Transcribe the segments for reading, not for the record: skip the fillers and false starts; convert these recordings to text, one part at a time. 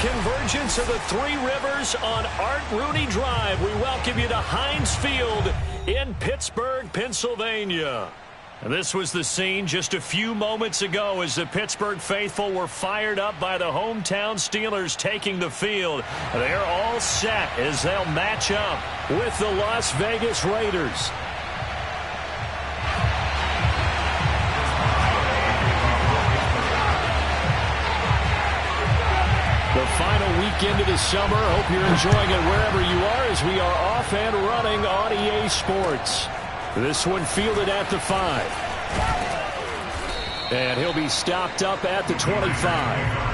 convergence of the Three Rivers on Art Rooney Drive. We welcome you to Heinz Field in Pittsburgh, Pennsylvania. And this was the scene just a few moments ago as the Pittsburgh faithful were fired up by the hometown Steelers taking the field. They're all set as they'll match up with the Las Vegas Raiders. The final weekend of the summer. Hope you're enjoying it wherever you are as we are off and running on EA Sports. This one fielded at the 5. And he'll be stopped up at the 25.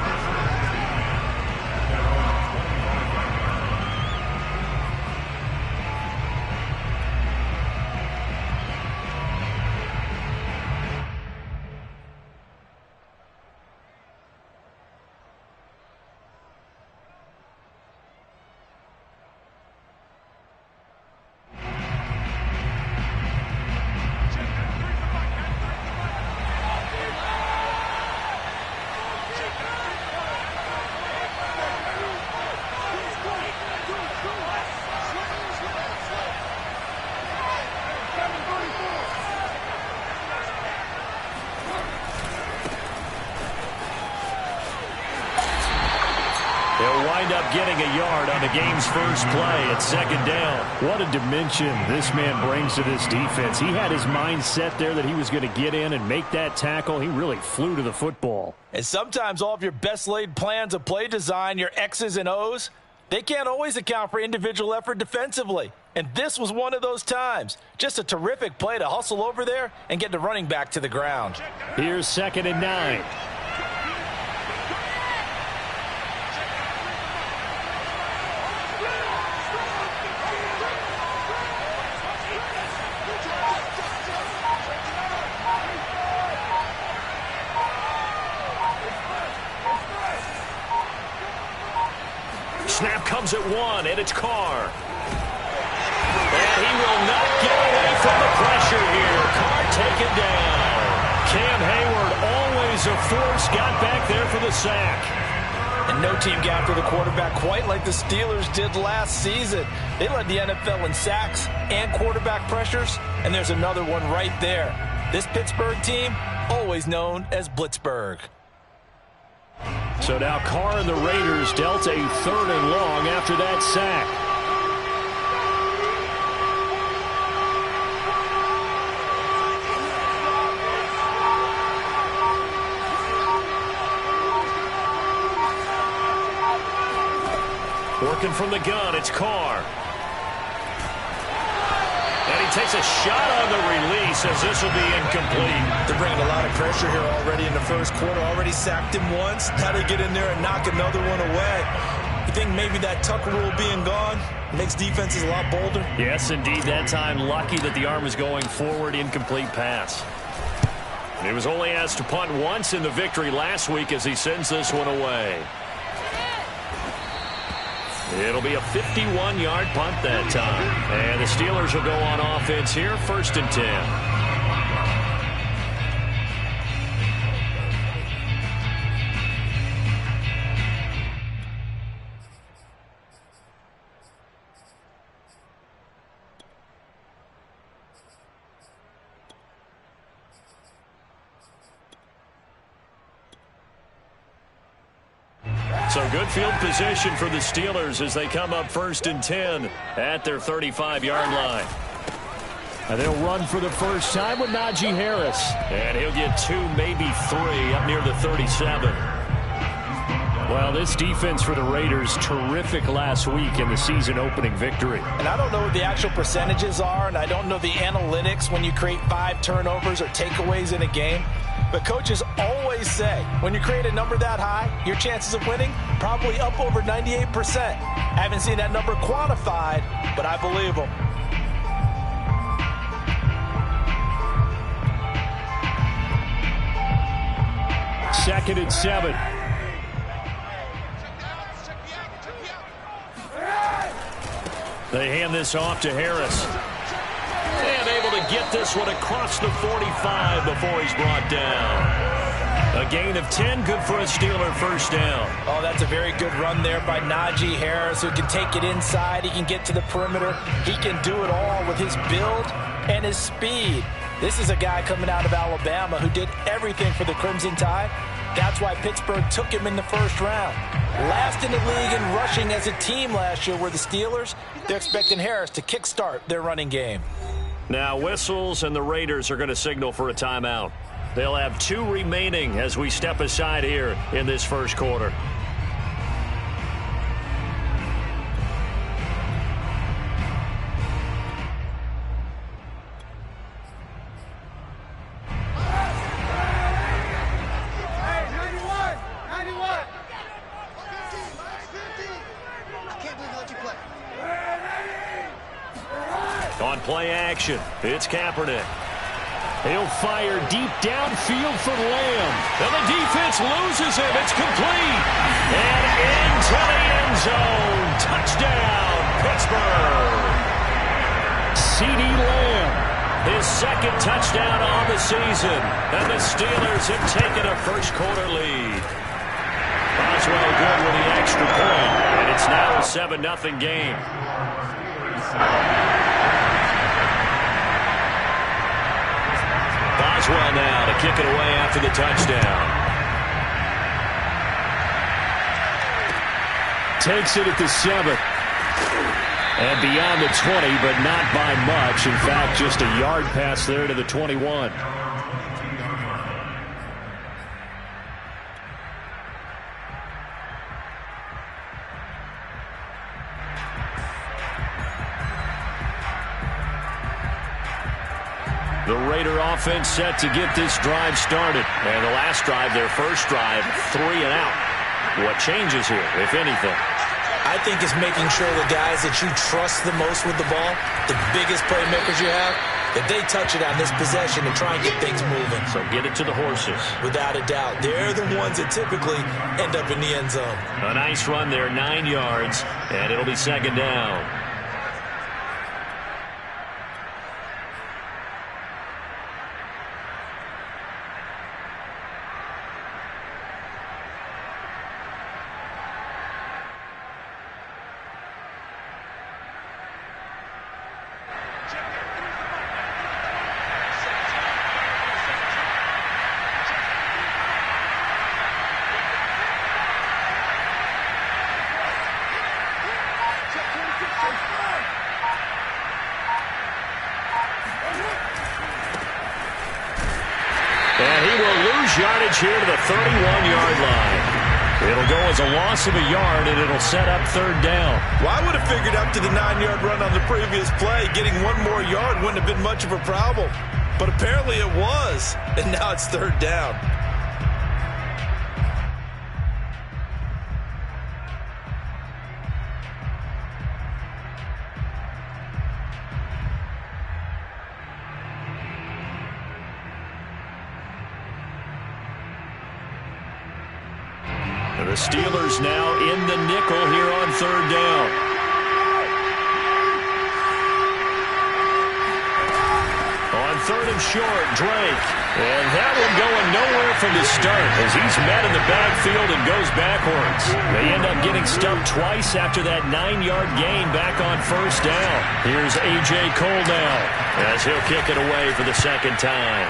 Getting a yard on the game's first play at second down. What a dimension this man brings to this defense. He had his mind set there that he was going to get in and make that tackle. He really flew to the football. And sometimes all of your best laid plans of play design, your X's and O's, they can't always account for individual effort defensively. And this was one of those times. Just a terrific play to hustle over there and get the running back to the ground. Here's 2nd and 9. Snap comes at 1, and it's Carr. And he will not get away from the pressure here. Carr taken down. Cam Hayward, always a force, got back there for the sack. And no team got after the quarterback quite like the Steelers did last season. They led the NFL in sacks and quarterback pressures, and there's another one right there. This Pittsburgh team, always known as Blitzburgh. So now Carr and the Raiders dealt a 3rd and long after that sack. Working from the gun, it's Carr. And he takes a shot on the release as this will be incomplete. They're bringing a lot of pressure here already in the first quarter. Already sacked him once. Now they get in there and knock another one away. You think maybe that Tucker rule being gone makes defenses a lot bolder? Yes, indeed. That time lucky that the arm was going forward. Incomplete pass. He was only asked to punt once in the victory last week as he sends this one away. It'll be a 51-yard punt that time. And the Steelers will go on offense here, 1st and 10. So good field position for the Steelers as they come up 1st and 10 at their 35-yard line. And they'll run for the first time with Najee Harris. And he'll get 2, maybe 3 up near the 37. Well, this defense for the Raiders, terrific last week in the season-opening victory. And I don't know what the actual percentages are, and I don't know the analytics when you create 5 turnovers or takeaways in a game. But coaches always say, when you create a number that high, your chances of winning probably up over 98%. I haven't seen that number quantified, but I believe them. Second and 7. They hand this off to Harris. And able to get this one across the 45 before he's brought down. A gain of 10, good for a Steeler first down. Oh, that's a very good run there by Najee Harris, who can take it inside. He can get to the perimeter. He can do it all with his build and his speed. This is a guy coming out of Alabama who did everything for the Crimson Tide. That's why Pittsburgh took him in the first round. Last in the league in rushing as a team last year were the Steelers. They're expecting Harris to kickstart their running game. Now whistles, and the Raiders are going to signal for a timeout. They'll have 2 remaining as we step aside here in this first quarter. On play action, it's Kaepernick. He'll fire deep downfield for Lamb. And the defense loses him. It's complete. And into the end zone. Touchdown, Pittsburgh. CeeDee Lamb, his second touchdown on the season. And the Steelers have taken a first quarter lead. Boswell good with the extra point. And it's now a 7-0 game. Boswell now to kick it away after the touchdown. Takes it at the 7. And beyond the 20, but not by much. In fact, just a yard pass there to the 21. The Raider offense set to get this drive started. And the last drive, their first drive, 3 and out. What changes here, if anything? I think it's making sure the guys that you trust the most with the ball, the biggest playmakers you have, that they touch it on this possession and try and get things moving. So get it to the horses. Without a doubt. They're the ones that typically end up in the end zone. A nice run there, 9 yards, and it'll be second down. And he will lose yardage here to the 31-yard line. It'll go as a loss of a yard, and it'll set up third down. Well, I would have figured up to the 9-yard run on the previous play. Getting one more yard wouldn't have been much of a problem. But apparently it was, and now it's third down. The Steelers now in the nickel here on third down. On third and short, Drake. And that one going nowhere from the start as he's met in the backfield and goes backwards. They end up getting stumped twice after that 9-yard gain back on first down. Here's A.J. Cole now as he'll kick it away for the second time.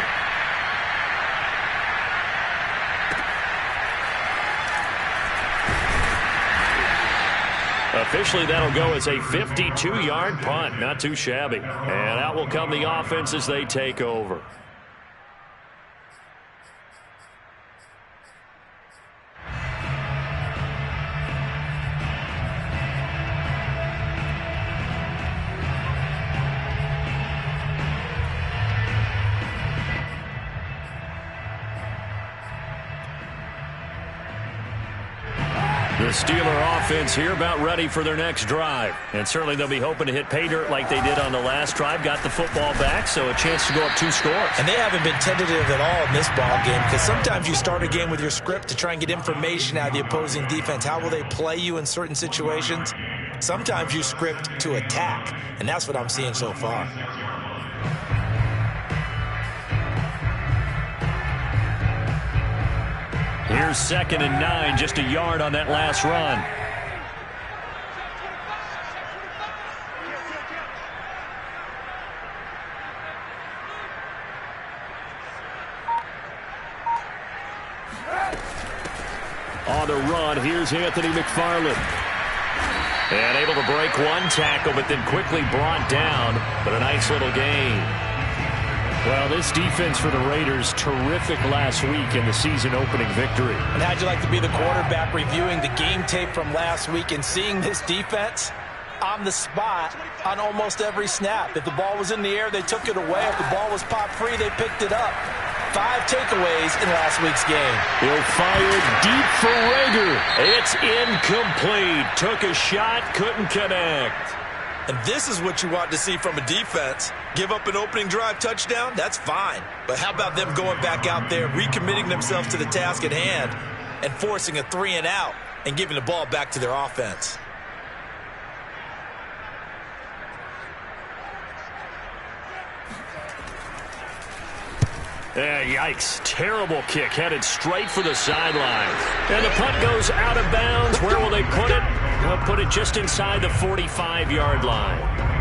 Officially, that'll go as a 52-yard punt. Not too shabby. And out will come the offense as they take over. The Steeler offense here about ready for their next drive. And certainly they'll be hoping to hit pay dirt like they did on the last drive. Got the football back, so a chance to go up 2 scores. And they haven't been tentative at all in this ball game because sometimes you start a game with your script to try and get information out of the opposing defense. How will they play you in certain situations? Sometimes you script to attack, and that's what I'm seeing so far. Here's 2nd and 9, just a yard on that last run. On the run, here's Anthony McFarland. And able to break one tackle, but then quickly brought down. But a nice little gain. Well, this defense for the Raiders, terrific last week in the season-opening victory. And how'd you like to be the quarterback reviewing the game tape from last week and seeing this defense on the spot on almost every snap? If the ball was in the air, they took it away. If the ball was popped free, they picked it up. 5 takeaways in last week's game. He'll fire deep for Rager. It's incomplete. Took a shot, couldn't connect. And this is what you want to see from a defense. Give up an opening drive touchdown, that's fine. But how about them going back out there, recommitting themselves to the task at hand, and forcing a 3-and-out and giving the ball back to their offense? Yikes. Terrible kick headed straight for the sideline. And the punt goes out of bounds. Where will they put it? They'll put it just inside the 45-yard line.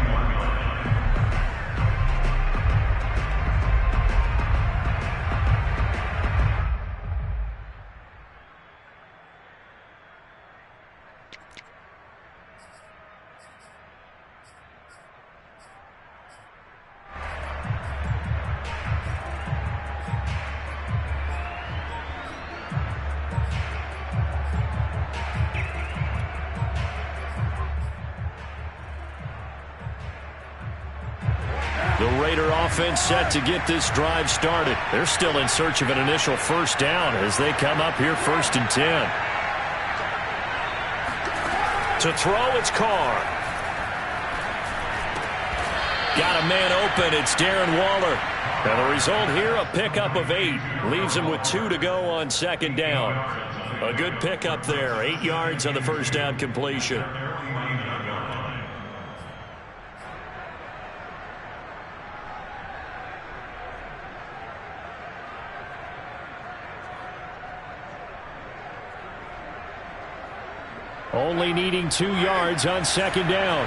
The Raider offense set to get this drive started. They're still in search of an initial first down as they come up here 1st and 10. To throw, it's Carr. Got a man open. It's Darren Waller. And the result here, a pickup of 8. Leaves him with 2 to go on 2nd down. A good pickup there. 8 yards on the first down completion. Only needing 2 yards on 2nd down.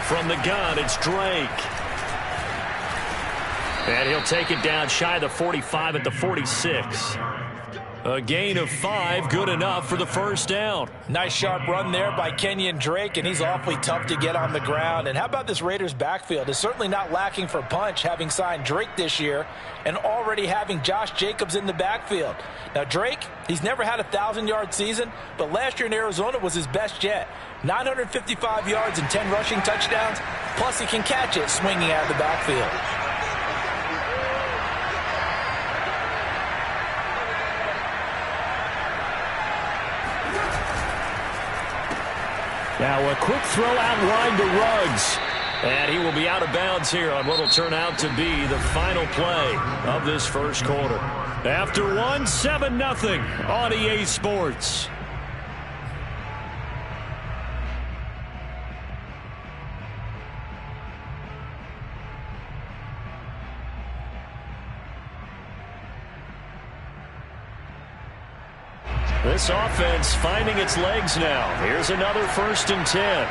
From the gun, it's Drake. And he'll take it down shy of the 45 at the 46. A gain of 5, good enough for the first down. Nice sharp run there by Kenyon Drake, and he's awfully tough to get on the ground. And how about this Raiders backfield? It's certainly not lacking for punch, having signed Drake this year and already having Josh Jacobs in the backfield. Now, Drake, he's never had a 1,000-yard season, but last year in Arizona was his best yet. 955 yards and 10 rushing touchdowns, plus he can catch it swinging out of the backfield. Now a quick throw out wide to Ruggs. And he will be out of bounds here on what will turn out to be the final play of this first quarter. After 7-0 on EA Sports. This offense finding its legs now. Here's another 1st and 10.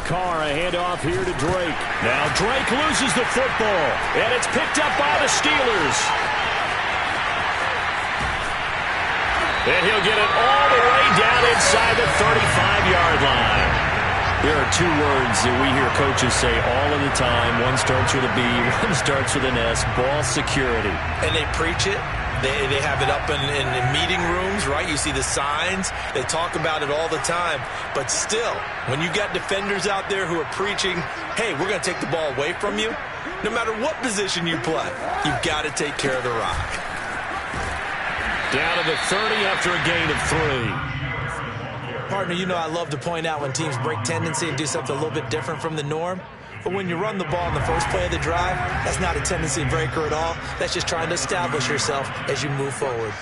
Carr, a handoff here to Drake. Now Drake loses the football, and it's picked up by the Steelers. And he'll get it all the way down inside the 35-yard line. There are 2 words that we hear coaches say all of the time. One starts with a B, one starts with an S, ball security. And they preach it They have it up in meeting rooms, right? You see the signs. They talk about it all the time. But still, when you got defenders out there who are preaching, hey, we're going to take the ball away from you, no matter what position you play, you've got to take care of the rock. Down to the 30 after a gain of 3. Partner, you know I love to point out when teams break tendency and do something a little bit different from the norm. But when you run the ball in the first play of the drive, that's not a tendency breaker at all. That's just trying to establish yourself as you move forward.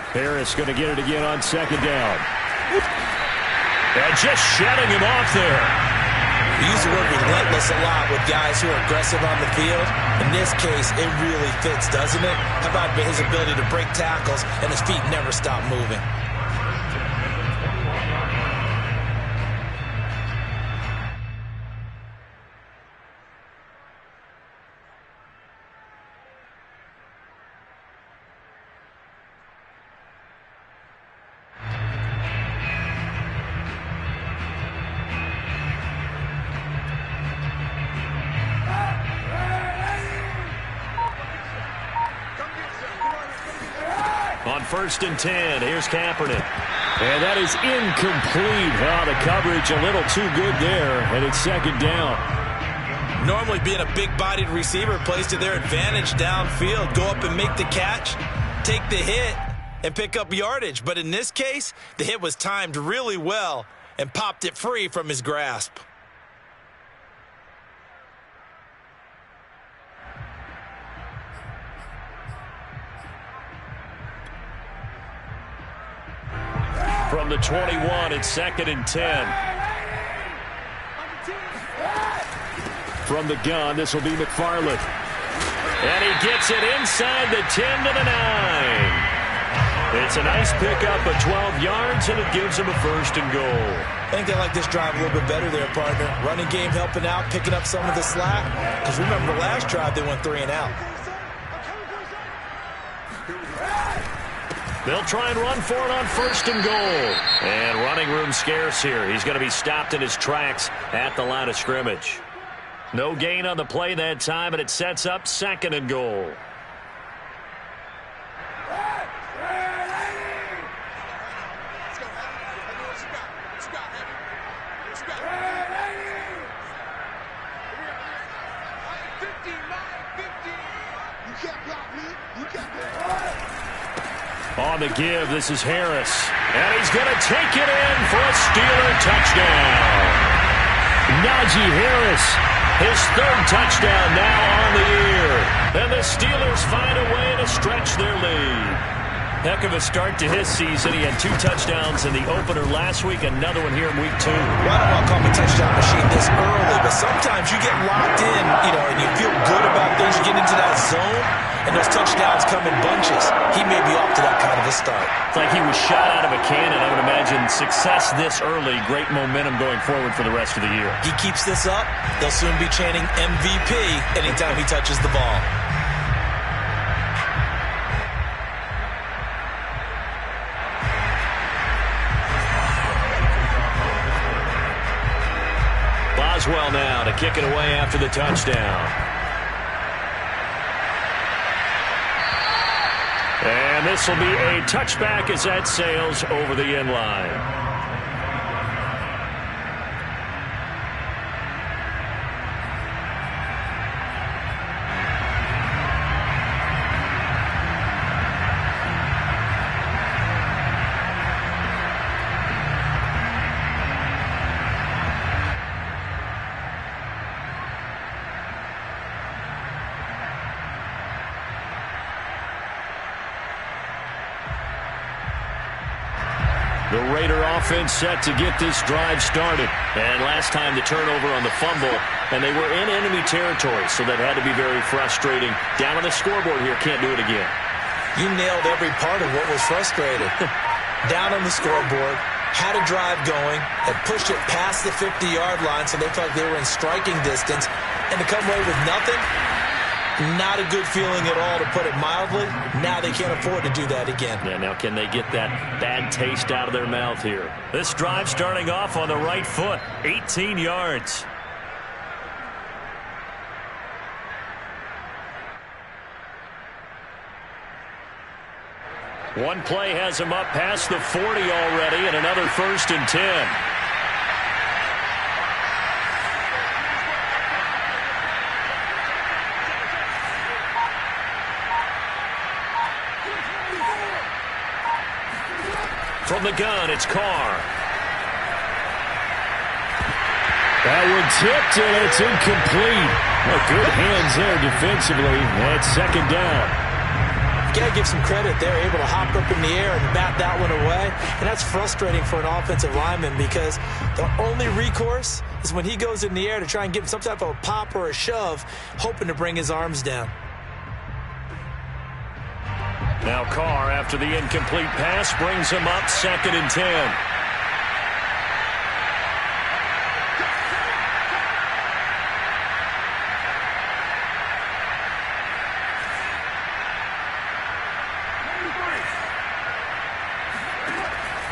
Harris going to get it again on second down. And just shutting him off there. We use the word relentless a lot with guys who are aggressive on the field. In this case, it really fits, doesn't it? How about his ability to break tackles and his feet never stop moving? On 1st and 10, here's Kaepernick. And that is incomplete. Oh, the coverage a little too good there, and it's second down. Normally being a big-bodied receiver plays to their advantage downfield. Go up and make the catch, take the hit, and pick up yardage. But in this case, the hit was timed really well and popped it free from his grasp. From the 21, it's 2nd and 10. From the gun, this will be McFarland. And he gets it inside the 10 to the 9. It's a nice pickup of 12 yards, and it gives him a 1st and goal. I think they like this drive a little bit better there, partner. Running game helping out, picking up some of the slack. Because remember the last drive, they went 3 and out. They'll try and run for it on 1st and goal. And running room scarce here. He's going to be stopped in his tracks at the line of scrimmage. No gain on the play that time, and it sets up 2nd and goal. On the give, this is Harris. And he's going to take it in for a Steeler touchdown. Najee Harris, his 3rd touchdown now on the year. And the Steelers find a way to stretch their lead. Heck of a start to his season. He had 2 touchdowns in the opener last week, another one here in week 2. Well, I don't want to call him a touchdown machine this early, but sometimes you get locked in, and you feel good about things. You get into that zone, and those touchdowns come in bunches. He may be off to that kind of a start. It's like he was shot out of a cannon. I would imagine success this early, great momentum going forward for the rest of the year. He keeps this up, they'll soon be chanting MVP anytime he touches the ball. Boswell now to kick it away after the touchdown. And this will be a touchback as that sails over the end line. The Raider offense set to get this drive started. And last time the turnover on the fumble, and they were in enemy territory, so that had to be very frustrating. Down on the scoreboard here, can't do it again. You nailed every part of what was frustrating. Down on the scoreboard, had a drive going, had pushed it past the 50-yard line, so they felt like they were in striking distance, and to come away with nothing, not a good feeling at all, to put it mildly. Now they can't afford to do that again. Yeah, now can they get that bad taste out of their mouth here? This drive starting off on the right foot, 18 yards. One play has him up past the 40 already, and another 1st and 10. From the gun, it's Carr. That one tipped, and it's incomplete. Well, good hands there defensively. That's 2nd down. You got to give some credit. They're able to hop up in the air and bat that one away. And that's frustrating for an offensive lineman because the only recourse is when he goes in the air to try and give some type of a pop or a shove, hoping to bring his arms down. Now Carr, after the incomplete pass, brings him up 2nd and 10.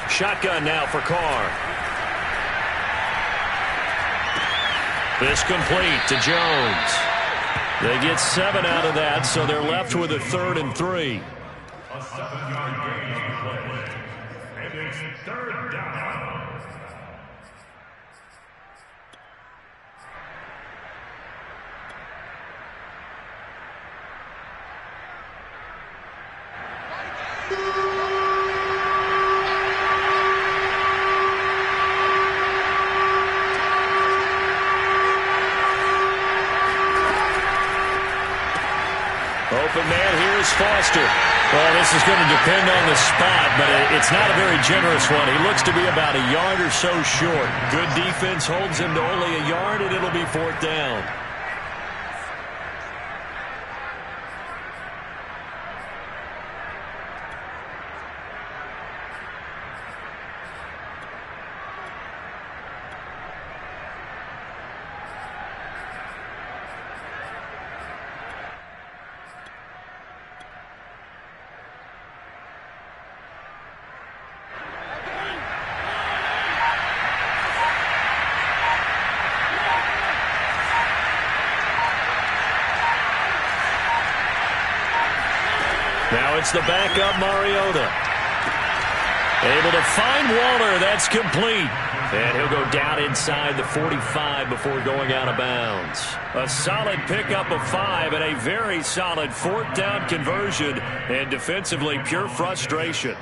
Shotgun now for Carr. This complete to Jones. They get 7 out of that, so they're left with a 3rd and 3. A 7-yard gain on the play. And it's 3rd down. Open man, here is Foster. Well, this is going to depend on the spot, but it's not a very generous one. He looks to be about a yard or so short. Good defense holds him to only a yard, and it'll be 4th down. Now it's the backup, Mariota. Able to find Waller. That's complete. And he'll go down inside the 45 before going out of bounds. A solid pickup of 5 and a very solid 4th down conversion. And defensively, pure frustration.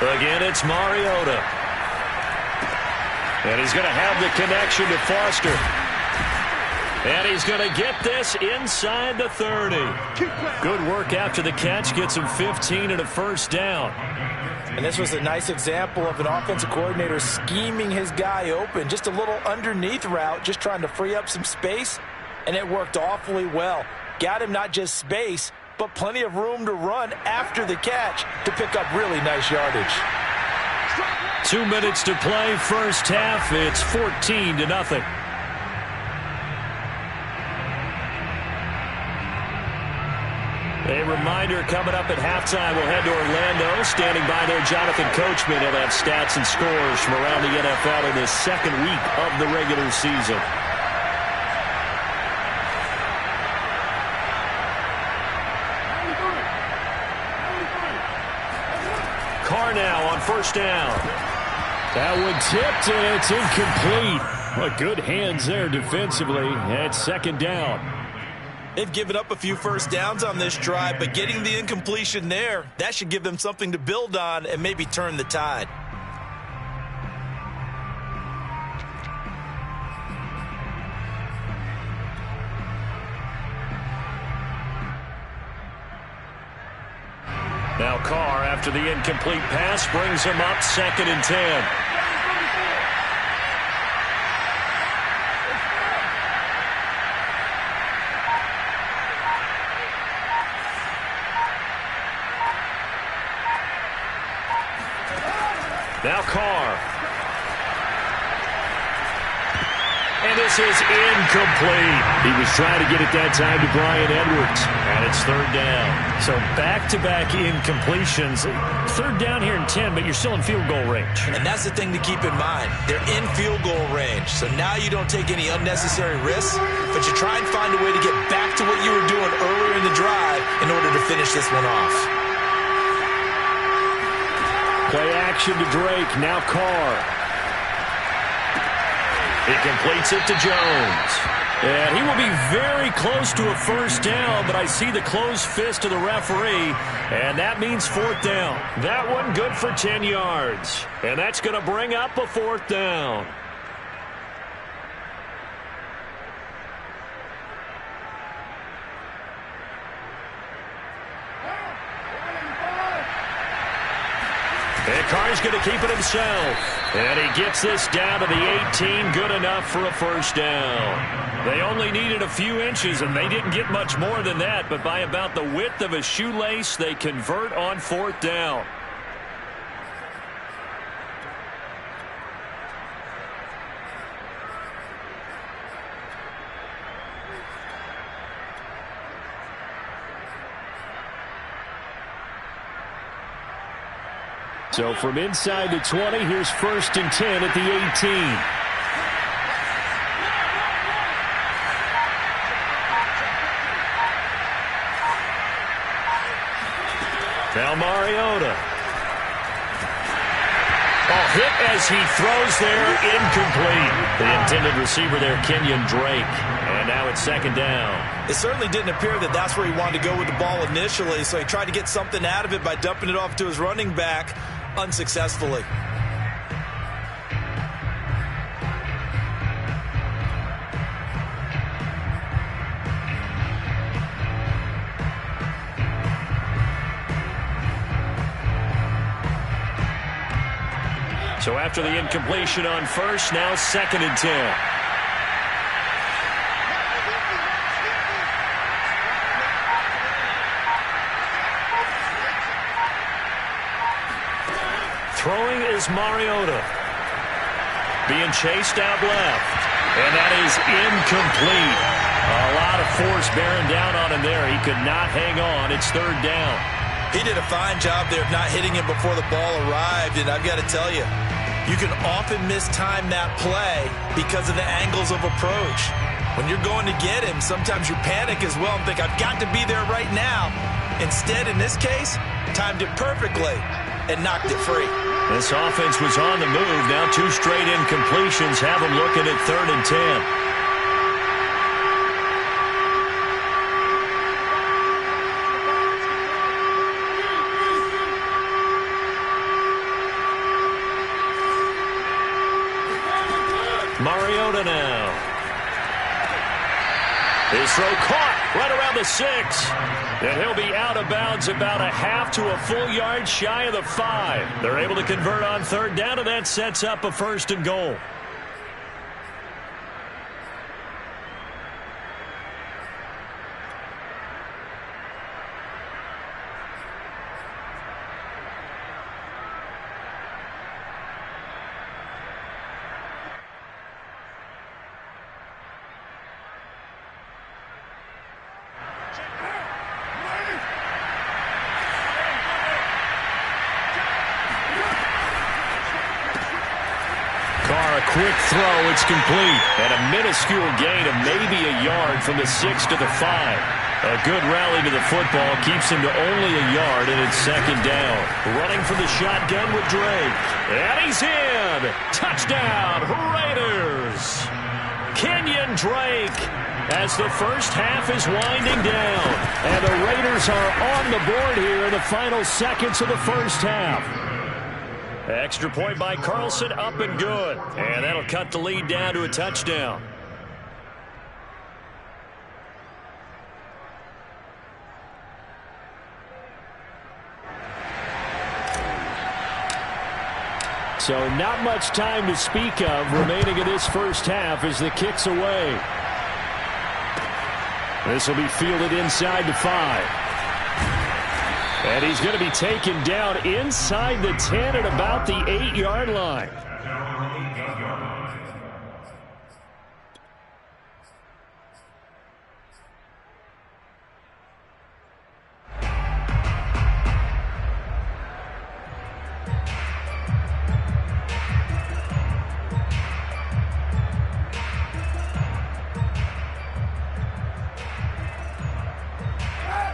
Again, it's Mariota. And he's going to have the connection to Foster. And he's going to get this inside the 30. Good work after the catch. Gets him 15 and a 1st down. And this was a nice example of an offensive coordinator scheming his guy open. Just a little underneath route, just trying to free up some space. And it worked awfully well. Got him not just space, but plenty of room to run after the catch to pick up really nice yardage. 2 minutes to play, first half. It's 14-0. A reminder coming up at halftime, we'll head to Orlando. Standing by there, Jonathan Coachman. He'll have stats and scores from around the NFL in the 2nd week of the regular season. Carr now on 1st down. That one tipped, and it's incomplete. Well, good hands there defensively. And 2nd down. They've given up a few 1st downs on this drive, but getting the incompletion there, that should give them something to build on and maybe turn the tide. Now Carr, after the incomplete pass, brings him up 2nd and 10. Now Carr. And this is incomplete. He was trying to get it that time to Bryan Edwards. And it's third down. So back-to-back incompletions. Third down here in 10, but you're still in field goal range. And that's the thing to keep in mind. They're in field goal range. So now you don't take any unnecessary risks, but you try and find a way to get back to what you were doing earlier in the drive in order to finish this one off. Play action to Drake. Now Carr. He completes it to Jones. And he will be very close to a first down, but I see the closed fist of the referee, and that means fourth down. That one good for 10 yards. And that's going to bring up a fourth down. And Carr's going to keep it himself. And he gets this down to the 18, good enough for a first down. They only needed a few inches, and they didn't get much more than that, but by about the width of a shoelace, they convert on fourth down. So from inside the 20, here's first and 10 at the 18. Now Mariota. Oh, hit as he throws there, incomplete. The intended receiver there, Kenyon Drake. And now it's second down. It certainly didn't appear that that's where he wanted to go with the ball initially, so he tried to get something out of it by dumping it off to his running back unsuccessfully. So after the incompletion on first, now second and 10. Throwing is Mariota. Being chased out left. And that is incomplete. A lot of force bearing down on him there. He could not hang on. It's third down. He did a fine job there of not hitting him before the ball arrived, and I've got to tell you, you can often mistime that play because of the angles of approach. When you're going to get him, sometimes you panic as well and think, I've got to be there right now. Instead, in this case, timed it perfectly and knocked it free. This offense was on the move. Now two straight incompletions have them looking at third and 10. Mariota now. His throw caught right around the 6. And he'll be out of bounds about a half to a full yard shy of the 5. They're able to convert on third down, and that sets up a first and goal. Quick throw, it's complete. And a minuscule gain of maybe a yard from the 6 to the 5. A good rally to the football keeps him to only a yard, and it's second down. Running for the shotgun with Drake. And he's in. Touchdown, Raiders. Kenyon Drake as the first half is winding down. And the Raiders are on the board here in the final seconds of the first half. Extra point by Carlson, up and good. And that'll cut the lead down to a touchdown. So not much time to speak of remaining in this first half as the kick's away. This will be fielded inside the 5. And he's going to be taken down inside the 10 at about the 8-yard line.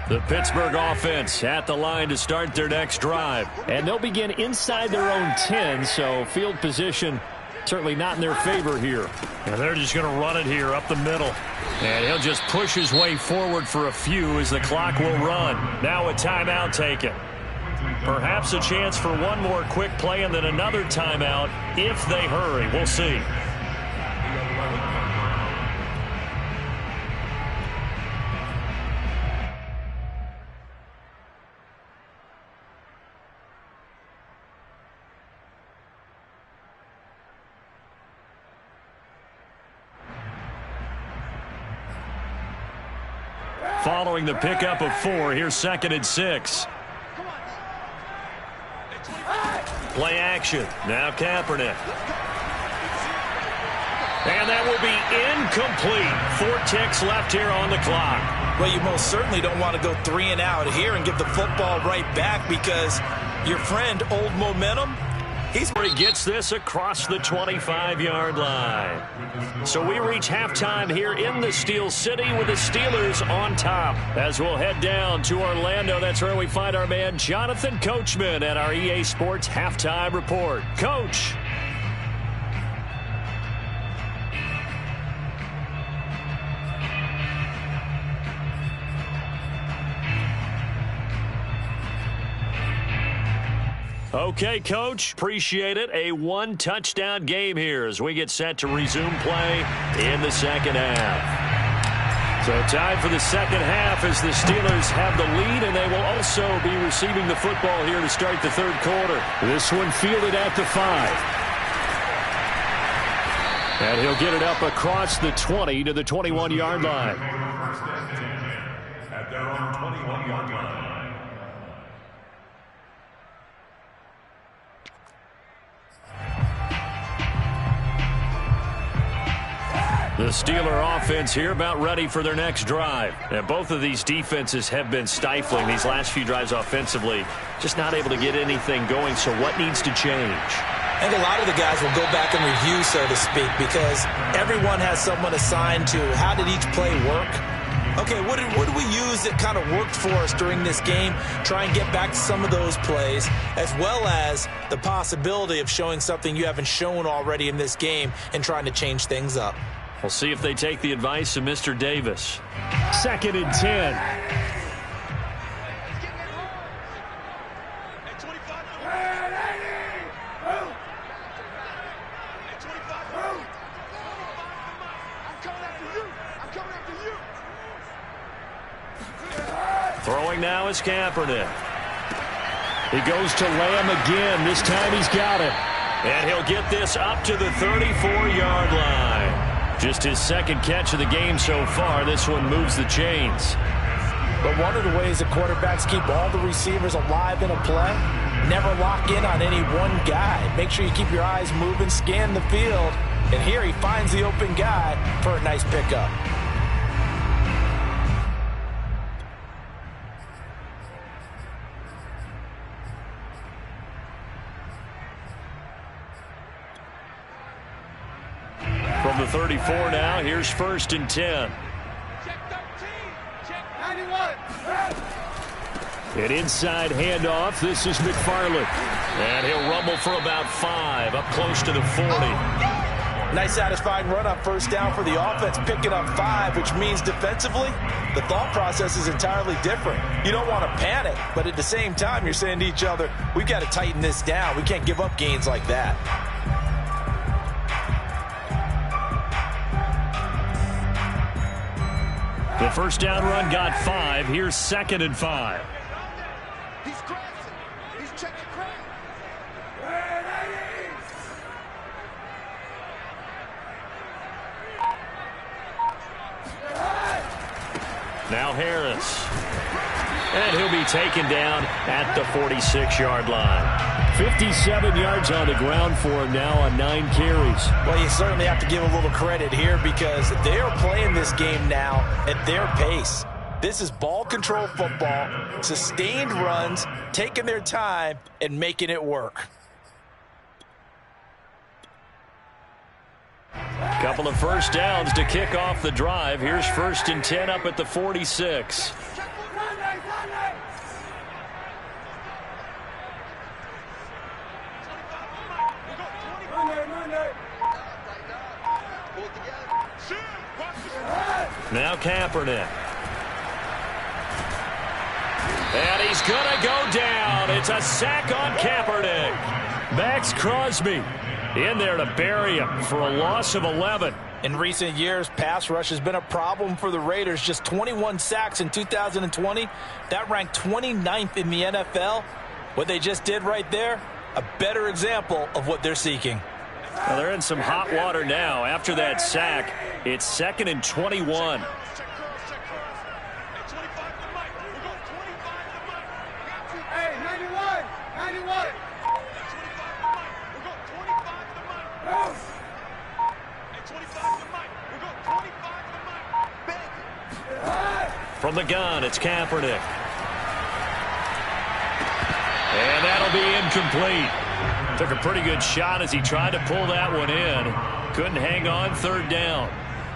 The Pittsburgh offense at the line to start their next drive. And they'll begin inside their own 10, so field position certainly not in their favor here. And they're just going to run it here up the middle. And he'll just push his way forward for a few as the clock will run. Now a timeout taken. Perhaps a chance for one more quick play and then another timeout if they hurry. We'll see. Following the pickup of 4, here's 2nd and 6. Play action. Now Kaepernick. And that will be incomplete. 4 ticks left here on the clock. Well, you most certainly don't want to go 3 and out here and give the football right back because your friend, Old Momentum, He gets this across the 25-yard line. So we reach halftime here in the Steel City with the Steelers on top. As we'll head down to Orlando, that's where we find our man Jonathan Coachman at our EA Sports Halftime Report. Coach. Okay, Coach, appreciate it. A 1-touchdown game here as we get set to resume play in the second half. So time for the second half as the Steelers have the lead, and they will also be receiving the football here to start the third quarter. This one fielded at the 5. And he'll get it up across the 20 to the 21-yard line. At their own 21-yard line. The Steeler offense here about ready for their next drive. Now, both of these defenses have been stifling these last few drives offensively. Just not able to get anything going, so what needs to change? I think a lot of the guys will go back and review, so to speak, because everyone has someone assigned to how did each play work. Okay, what did we use that kind of worked for us during this game? Try and get back to some of those plays, as well as the possibility of showing something you haven't shown already in this game and trying to change things up. We'll see if they take the advice of Mr. Davis. 2nd and 10. Throwing now is Kaepernick. He goes to Lamb again. This time he's got it. And he'll get this up to the 34-yard line. Just his second catch of the game so far. This one moves the chains. But one of the ways that quarterbacks keep all the receivers alive in a play, never lock in on any one guy. Make sure you keep your eyes moving, scan the field. And here he finds the open guy for a nice pickup. From the 34 now, here's 1st and 10. Check 13. Check 91. An inside handoff. This is McFarland. And he'll rumble for about 5, up close to the 40. Nice satisfying run on first down for the offense, picking up 5, which means defensively, the thought process is entirely different. You don't want to panic, but at the same time, you're saying to each other, we've got to tighten this down. We can't give up gains like that. The first down run got 5. Here's 2nd and 5. He's crossing. He's checking crowd. Now Harris. And he'll be taken down at the 46-yard line. 57 yards on the ground for him now on 9 carries. Well, you certainly have to give a little credit here because they are playing this game now at their pace. This is ball control football, sustained runs, taking their time, and making it work. Couple of first downs to kick off the drive. Here's 1st and 10 up at the 46. Check 199. Now Kaepernick. And he's going to go down. It's a sack on Kaepernick. Max Crosby in there to bury him for a loss of 11. In recent years, pass rush has been a problem for the Raiders. Just 21 sacks in 2020. That ranked 29th in the NFL. What they just did right there, a better example of what they're seeking. Well, they're in some hot water now. After that sack, it's 2nd and 21. From the gun, it's Kaepernick. And that'll be incomplete. Took a pretty good shot as he tried to pull that one in. Couldn't hang on 3rd down.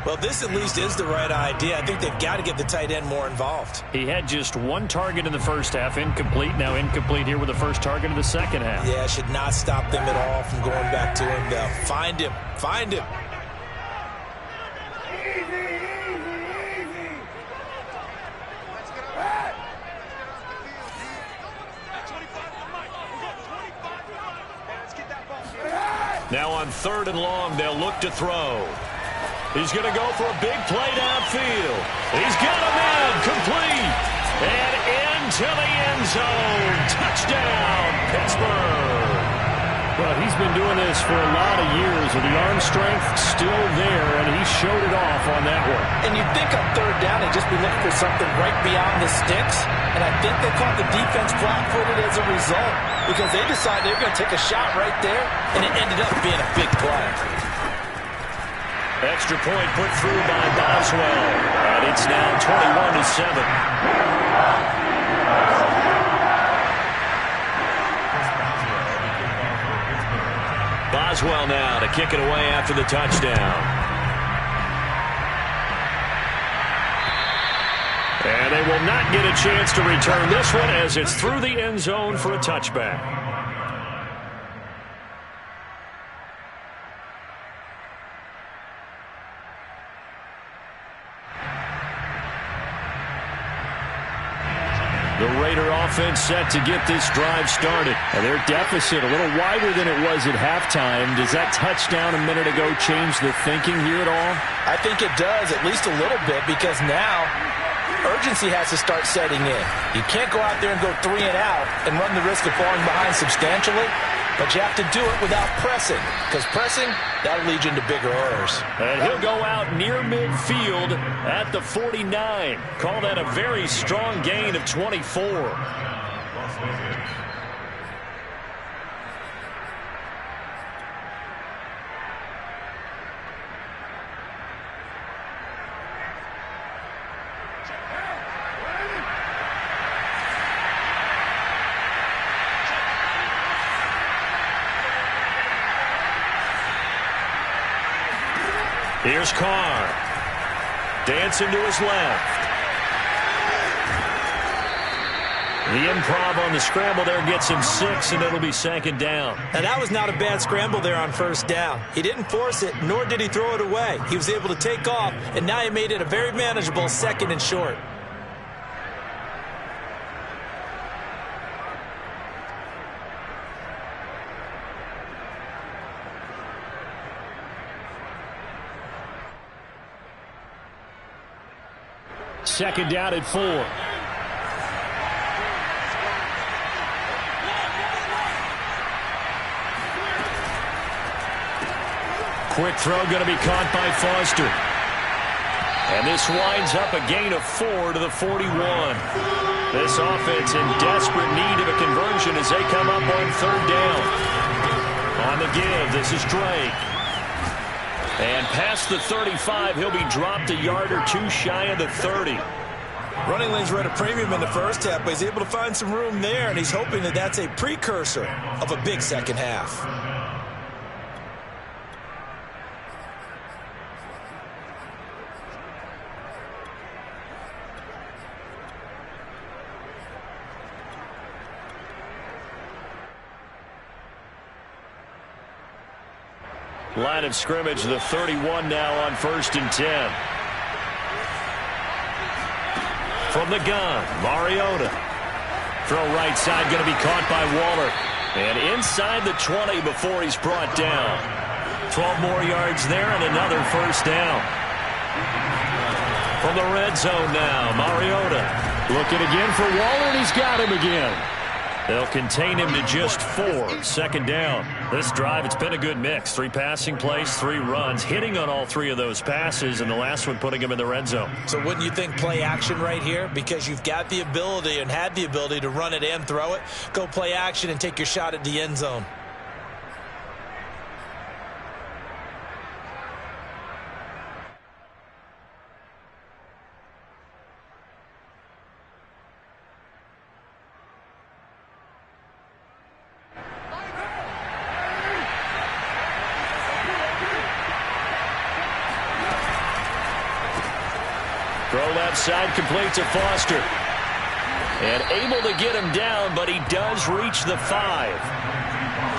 Well, this at least is the right idea. I think they've got to get the tight end more involved. He had just 1 target in the first half, incomplete. Now incomplete here with the first target of the second half. Yeah, should not stop them at all from going back to him, though. Find him. Find him. Now on 3rd and long, they'll look to throw. He's going to go for a big play downfield. He's got him in, complete, and into the end zone. Touchdown, Pittsburgh. Well, he's been doing this for a lot of years, and the arm strength still there, and he showed it off on that one. And you'd think on 3rd down they'd just be looking for something right beyond the sticks, and I think they caught the defense flat-footed as a result because they decided they were going to take a shot right there, and it ended up being a big play. Extra point put through by Boswell, and it's now 21-7. Boswell now to kick it away after the touchdown. And they will not get a chance to return this one as it's through the end zone for a touchback. The Raider offense set to get this drive started. And their deficit a little wider than it was at halftime. Does that touchdown a minute ago change the thinking here at all? I think it does, at least a little bit, because now urgency has to start setting in. You can't go out there and go 3 and out and run the risk of falling behind substantially, but you have to do it without pressing, because pressing, that'll lead you into bigger errors. And he'll go out near midfield at the 49. Call that a very strong gain of 24. Here's Carr. Dancing to his left. The improv on the scramble there gets him 6, and it'll be 2nd down. And that was not a bad scramble there on 1st down. He didn't force it, nor did he throw it away. He was able to take off, and now he made it a very manageable 2nd and short. Second down at 4. Quick throw going to be caught by Foster. And this winds up a gain of 4 to the 41. This offense in desperate need of a conversion as they come up on 3rd down. On the give, this is Drake. And past the 35, he'll be dropped a yard or 2 shy of the 30. Running lanes were at a premium in the first half, but he's able to find some room there, and he's hoping that that's a precursor of a big second half. Line of scrimmage, the 31 now on 1st and 10. From the gun, Mariota. Throw right side going to be caught by Waller. And inside the 20 before he's brought down. 12 more yards there and another first down. From the red zone now, Mariota. Looking again for Waller, and he's got him again. They'll contain him to just 4. Second down. This drive, it's been a good mix. 3 passing plays, 3 runs, hitting on all 3 of those passes, and the last one putting him in the red zone. So wouldn't you think play action right here? Because you've got the ability and had the ability to run it and throw it. Go play action and take your shot at the end zone. Throw left side, complete to Foster. And able to get him down, but he does reach the 5.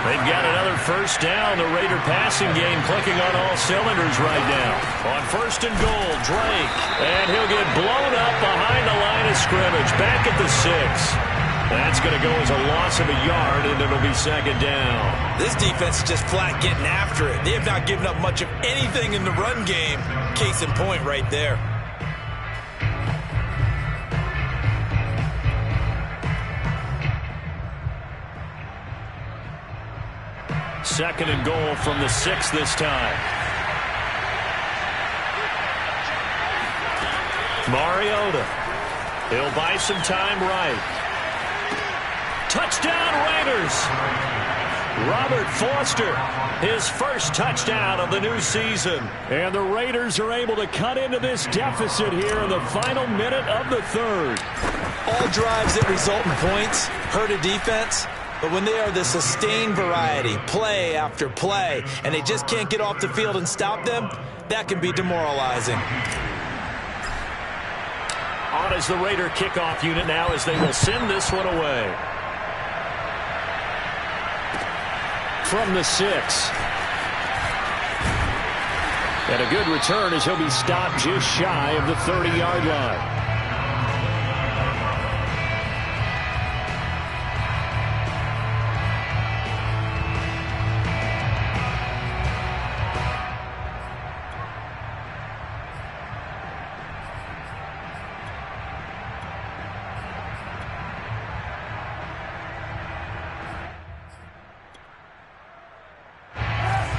They've got another first down. The Raider passing game clicking on all cylinders right now. On first and goal, Drake. And he'll get blown up behind the line of scrimmage. Back at the 6. That's going to go as a loss of a yard, and it'll be second down. This defense is just flat getting after it. They have not given up much of anything in the run game. Case in point right there. Second and goal from the 6 this time. Mariota. He'll buy some time right. Touchdown Raiders. Robert Foster, his first touchdown of the new season. And the Raiders are able to cut into this deficit here in the final minute of the 3rd. All drives that result in points hurt a defense. But when they are the sustained variety, play after play, and they just can't get off the field and stop them, that can be demoralizing. On is the Raider kickoff unit now as they will send this one away. From the 6. And a good return as he'll be stopped just shy of the 30-yard line.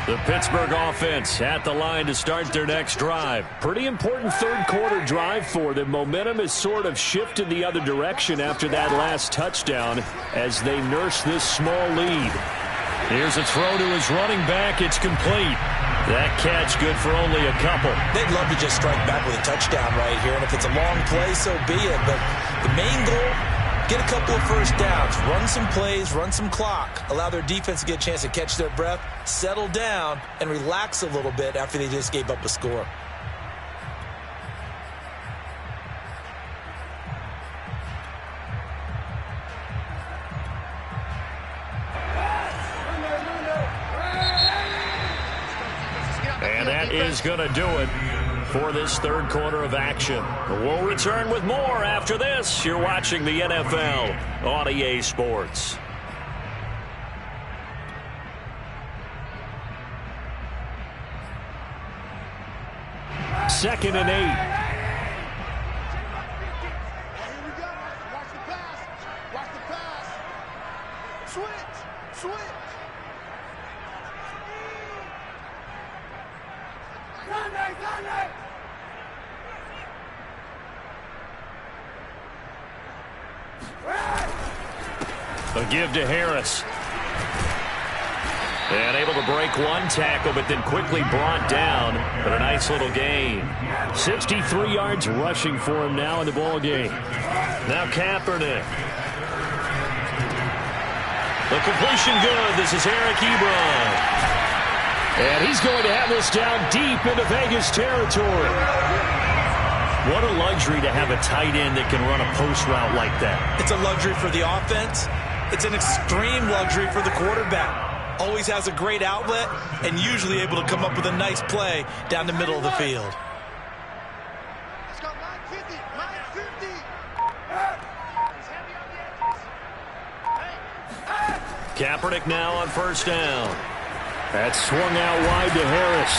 The Pittsburgh offense at the line to start their next drive. Pretty important third-quarter drive for them. Momentum has sort of shifted the other direction after that last touchdown as they nurse this small lead. Here's a throw to his running back. It's complete. That catch good for only a couple. They'd love to just strike back with a touchdown right here, and if it's a long play, so be it. But the main goal, get a couple of first downs, run some plays, run some clock, allow their defense to get a chance to catch their breath, settle down, and relax a little bit after they just gave up a score. And that is going to do it for this third quarter of action. We'll return with more after this. You're watching the NFL on EA Sports. Second and 8. Here we go. Watch the pass. Watch the pass. Switch. Switch. A give to Harris. And able to break one tackle, but then quickly brought down. But a nice little gain. 63 yards rushing for him now in the ball game. Now Kaepernick. The completion good. This is Eric Ebron. And he's going to have this down deep into Vegas territory. What a luxury to have a tight end that can run a post route like that. It's a luxury for the offense. It's an extreme luxury for the quarterback. Always has a great outlet and usually able to come up with a nice play down the middle of the field. Let's go 950. 950. Kaepernick now on first down. That swung out wide to Harris.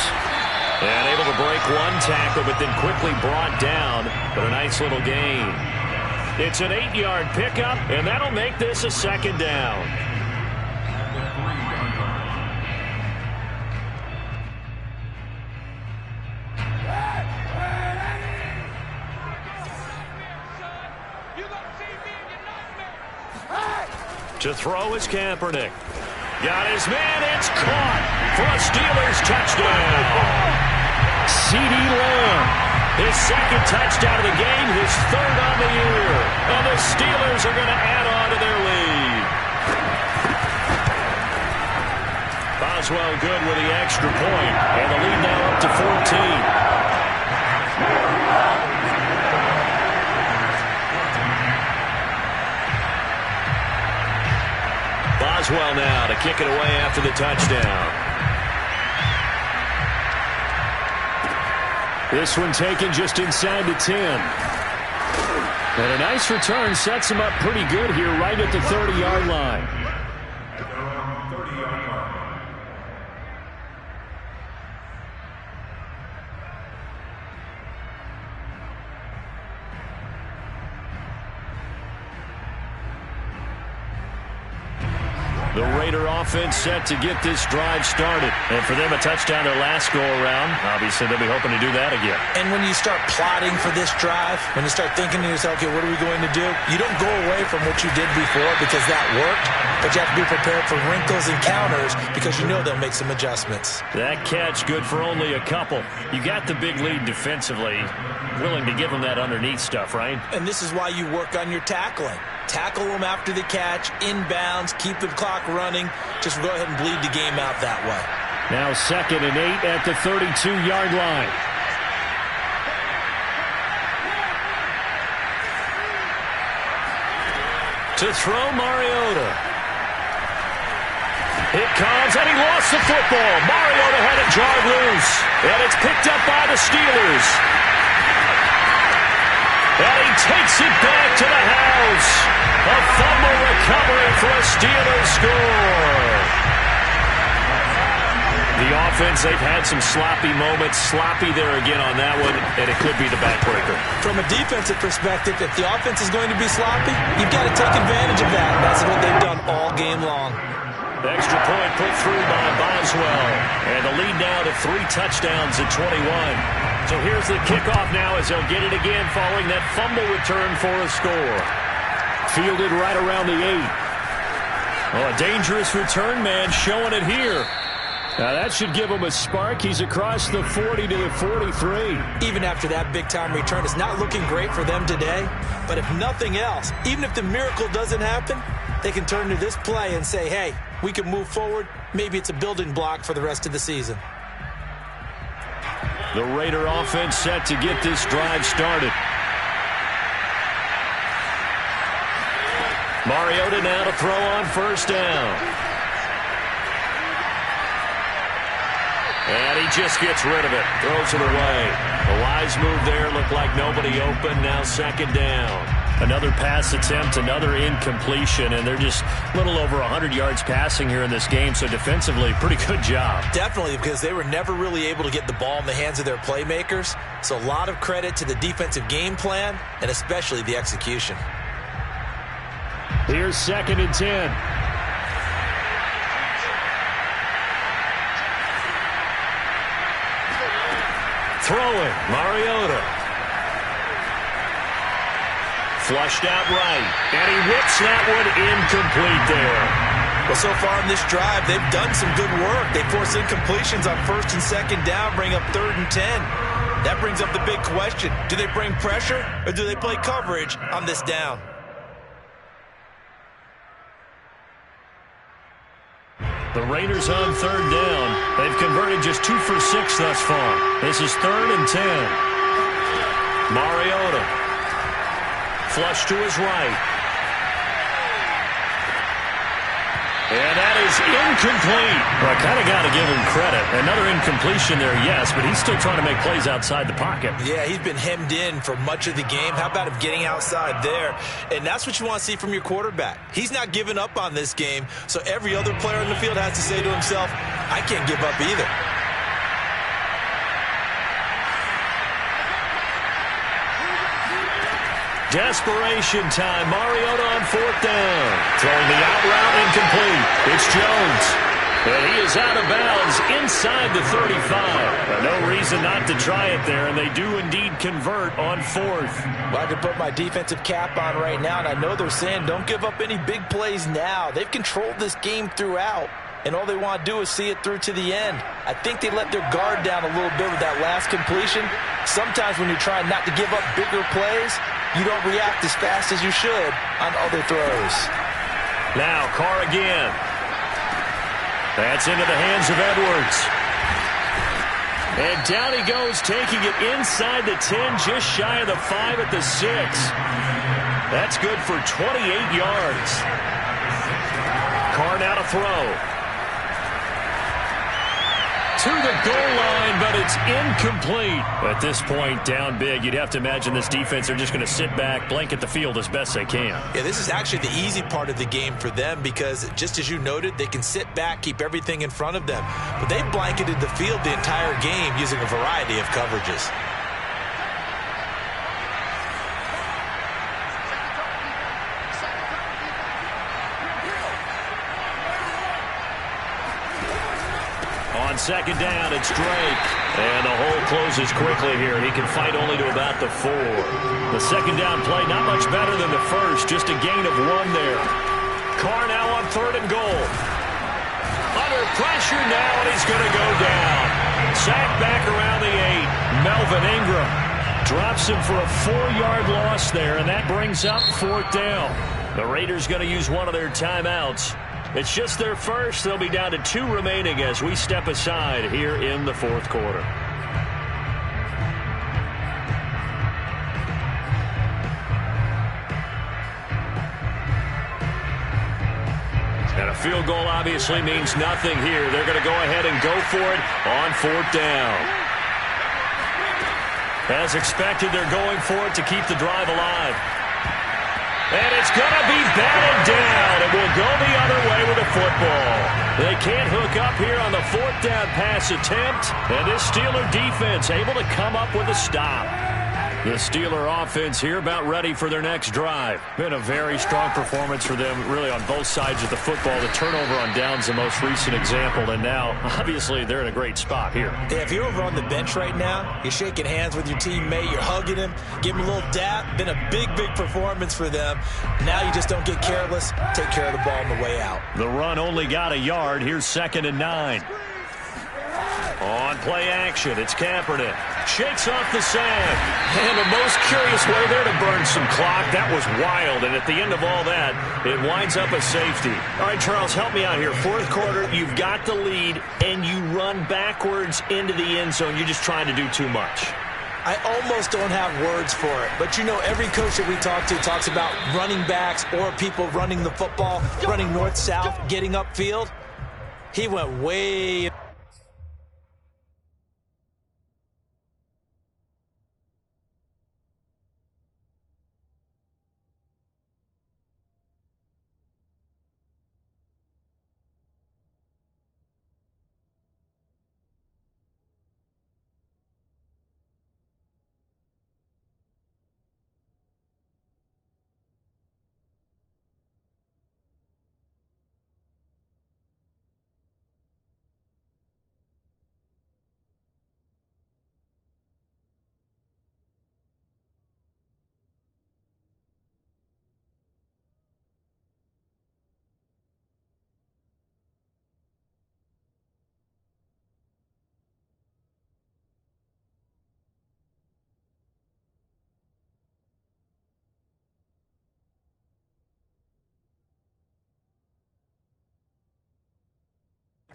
And able to break one tackle, but then quickly brought down. But a nice little gain. It's an 8-yard pickup, and that'll make this a second down. To throw is Kaepernick. Got his man. It's caught for a Steelers touchdown. CeeDee Lamb. His second touchdown of the game, his third on the year. And the Steelers are going to add on to their lead. Boswell good with the extra point. And the lead now up to 14. Boswell now to kick it away after the touchdown. This one taken just inside the 10. And a nice return sets him up pretty good here right at the 30-yard line. The Raider offense set to get this drive started. And for them, a touchdown their last go-around. Obviously, they'll be hoping to do that again. And when you start plotting for this drive, when you start thinking to yourself, okay, what are we going to do? You don't go away from what you did before because that worked, but you have to be prepared for wrinkles and counters because you know they'll make some adjustments. That catch good for only a couple. You got the big lead defensively. Willing to give them that underneath stuff, right? And this is why you work on your tackling. Tackle them after the catch, inbounds, keep the clock running. Just go ahead and bleed the game out that way. Now 2nd and 8 at the 32-yard line. To throw, Mariota. It comes, and he lost the football. Mariota had it jarred loose, and it's picked up by the Steelers. And he takes it back to the house. A fumble recovery for a Steelers score. The offense, they've had some sloppy moments. Sloppy there again on that one, and it could be the backbreaker. From a defensive perspective, if the offense is going to be sloppy, you've got to take advantage of that. That's what they've done all game long. The extra point put through by Boswell. And the lead now to 3 touchdowns at 21. So here's the kickoff now as they'll get it again following that fumble return for a score. Fielded right around the 8. Oh, a dangerous return man showing it here. Now that should give him a spark. He's across the 40 to the 43. Even after that big-time return, it's not looking great for them today. But if nothing else, even if the miracle doesn't happen, they can turn to this play and say, hey, we can move forward. Maybe it's a building block for the rest of the season. The Raider offense set to get this drive started. Mariota now to throw on first down. And he just gets rid of it. Throws it away. A wise move there. Looked like nobody open. Now 2nd down. Another pass attempt, another incompletion, and they're just a little over 100 yards passing here in this game, so defensively, pretty good job. Definitely, because they were never really able to get the ball in the hands of their playmakers, so a lot of credit to the defensive game plan, and especially the execution. Here's 2nd and 10. Throwing, Mariota. Flushed out right, and he whips that one incomplete there. Well, so far in this drive, they've done some good work. They force incompletions on 1st and 2nd down, bring up 3rd and 10. That brings up the big question. Do they bring pressure, or do they play coverage on this down? The Raiders on 3rd down. They've converted just 2 for 6 thus far. This is 3rd and 10. Mariota. Flush to his right. And that is incomplete. Well, I kind of got to give him credit. Another incompletion there, yes, but he's still trying to make plays outside the pocket. Yeah, he's been hemmed in for much of the game. How about him getting outside there? And that's what you want to see from your quarterback. He's not giving up on this game, so every other player in the field has to say to himself, I can't give up either. Desperation time. Mariota on fourth down. Throwing the out route incomplete. It's Jones. And he is out of bounds inside the 35. No reason not to try it there, and they do indeed convert on fourth. Well, I can put my defensive cap on right now, and I know they're saying don't give up any big plays now. They've controlled this game throughout, and all they want to do is see it through to the end. I think they let their guard down a little bit with that last completion. Sometimes when you're trying not to give up bigger plays, you don't react as fast as you should on other throws. Now Carr again. That's into the hands of Edwards. And down he goes, taking it inside the 10, just shy of the 5 at the 6. That's good for 28 yards. Carr now to throw. To the goal line, but it's incomplete. At this point, down big, you'd have to imagine this defense are just going to sit back, blanket the field as best they can. Yeah, this is actually the easy part of the game for them because, just as you noted, they can sit back, keep everything in front of them. But they blanketed the field the entire game using a variety of coverages. On second down, it's Drake. And the hole closes quickly here. He can fight only to about the 4. The second down play, not much better than the first. Just a gain of 1 there. Carr now on third and goal. Under pressure now, and he's going to go down. Sacked back around the 8. Melvin Ingram drops him for a 4-yard loss there, and that brings up fourth down. The Raiders going to use one of their timeouts. It's just their first. They'll be down to 2 remaining as we step aside here in the fourth quarter. And a field goal obviously means nothing here. They're going to go ahead and go for it on fourth down. As expected, they're going for it to keep the drive alive. And it's going to be batted down. It will go the other way with the football. They can't hook up here on the fourth down pass attempt. And this Steeler defense able to come up with a stop. The Steeler offense here about ready for their next drive. Been a very strong performance for them really on both sides of the football. The turnover on downs the most recent example. And now, obviously, they're in a great spot here. Yeah, if you're over on the bench right now, you're shaking hands with your teammate, you're hugging him, give him a little dap. Been a big, big performance for them. Now you just don't get careless. Take care of the ball on the way out. The run only got a yard. Here's 2nd and 9. On play action, it's Kaepernick. Shakes off the sand. And the most curious way there to burn some clock. That was wild. And at the end of all that, it winds up a safety. All right, Charles, help me out here. Fourth quarter, you've got the lead, and you run backwards into the end zone. You're just trying to do too much. I almost don't have words for it. But, you know, every coach that we talk to talks about running backs or people running the football, running north-south, getting upfield. He went way...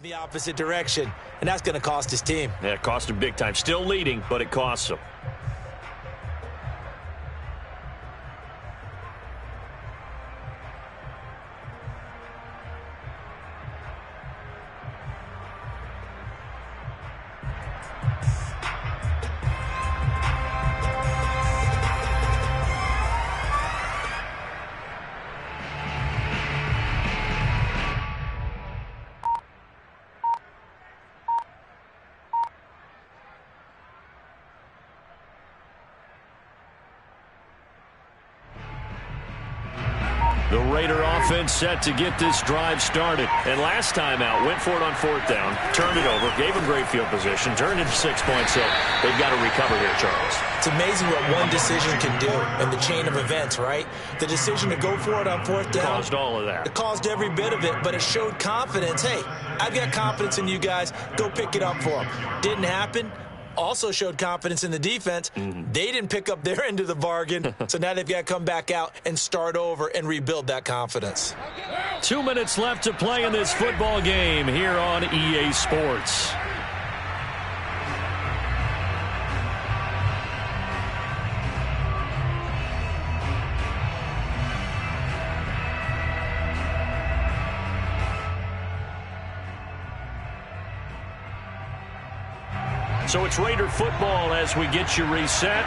the opposite direction, and that's going to cost his team. Yeah, it cost him big time. Still leading, but it costs him. The Raider offense set to get this drive started. And last time out, went for it on 4th down, turned it over, gave them great field position, turned it 6 points. So they've got to recover here, Charles. It's amazing what one decision can do in the chain of events, right? The decision to go for it on 4th down. Caused all of that. It caused every bit of it, but it showed confidence. Hey, I've got confidence in you guys. Go pick it up for them. Didn't happen. Also showed confidence in the defense. They didn't pick up their end of the bargain, so now they've got to come back out and start over and rebuild that confidence. 2 minutes left to play in this football game here on EA Sports. So it's Raider football as we get you reset.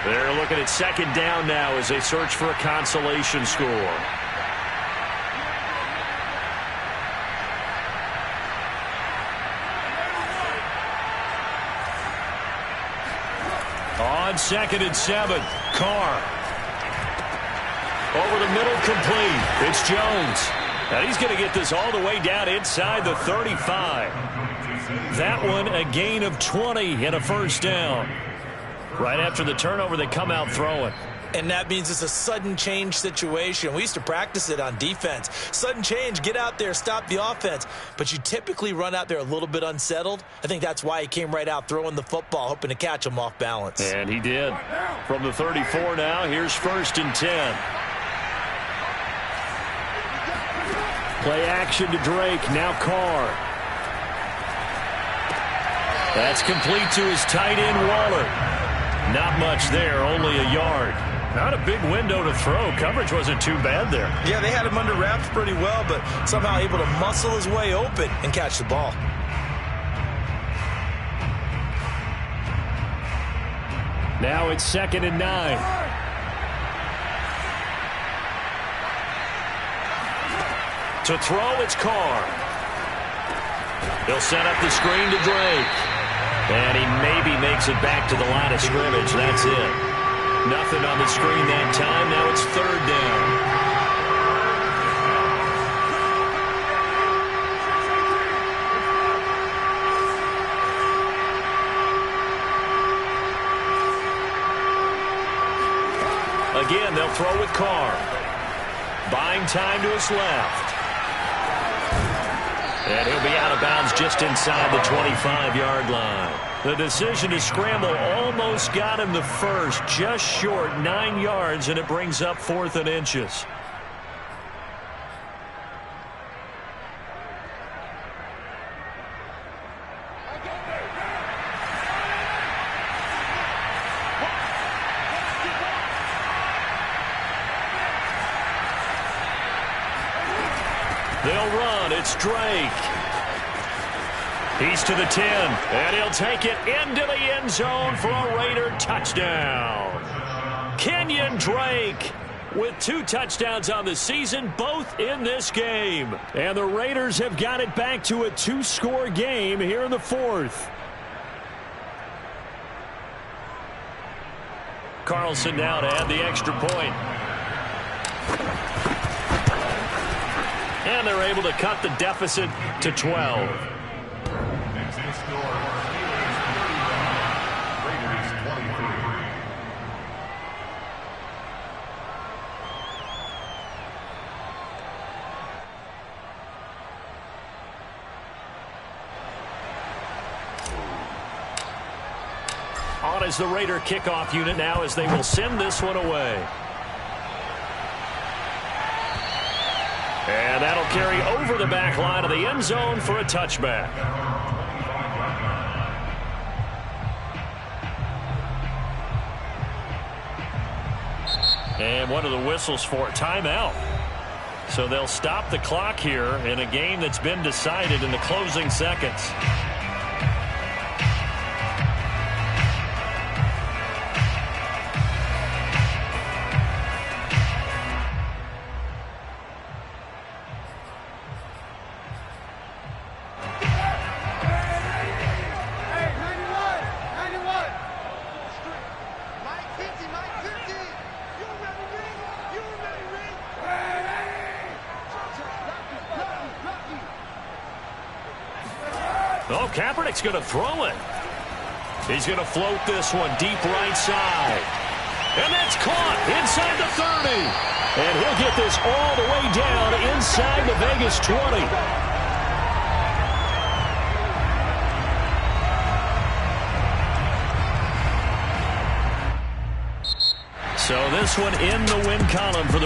They're looking at 2nd down now as they search for a consolation score. On 2nd and 7, Carr. Over the middle, complete. It's Jones. Now he's going to get this all the way down inside the 35. That one a gain of 20 and a 1st down. Right after the turnover, they come out throwing. And that means it's a sudden change situation. We used to practice it on defense. Sudden change, get out there, stop the offense. But you typically run out there a little bit unsettled. I think that's why he came right out throwing the football, hoping to catch him off balance. And he did. From the 34 now, here's 1st and 10. Play action to Drake, now Carr. That's complete to his tight end, Waller. Not much there, only a yard. Not a big window to throw. Coverage wasn't too bad there. Yeah, they had him under wraps pretty well, but somehow able to muscle his way open and catch the ball. Now it's 2nd and 9. To throw, it's Carr. He'll set up the screen to Drake. And he maybe makes it back to the line of scrimmage. That's it. Nothing on the screen that time. Now it's 3rd down. Again, they'll throw with Carr. Buying time to his left. And he'll be out of bounds just inside the 25-yard line. The decision to scramble almost got him the first, just short 9 yards, and it brings up 4th and inches. They'll run. It's Drake. He's to the 10, and he'll take it into the end zone for a Raider touchdown. Kenyon Drake with 2 touchdowns on the season, both in this game. And the Raiders have got it back to a 2-score game here in the 4th. Carlson now to add the extra point. And they're able to cut the deficit to 12. Next to score, Raiders 23. On is the Raider kickoff unit now as they will send this one away. And that'll carry over the back line of the end zone for a touchback. And one of the whistles for a timeout. So they'll stop the clock here in a game that's been decided in the closing seconds. Oh, Kaepernick's going to throw it. He's going to float this one deep right side. And that's caught inside the 30. And he'll get this all the way down inside the Vegas 20. So this one in the win column for the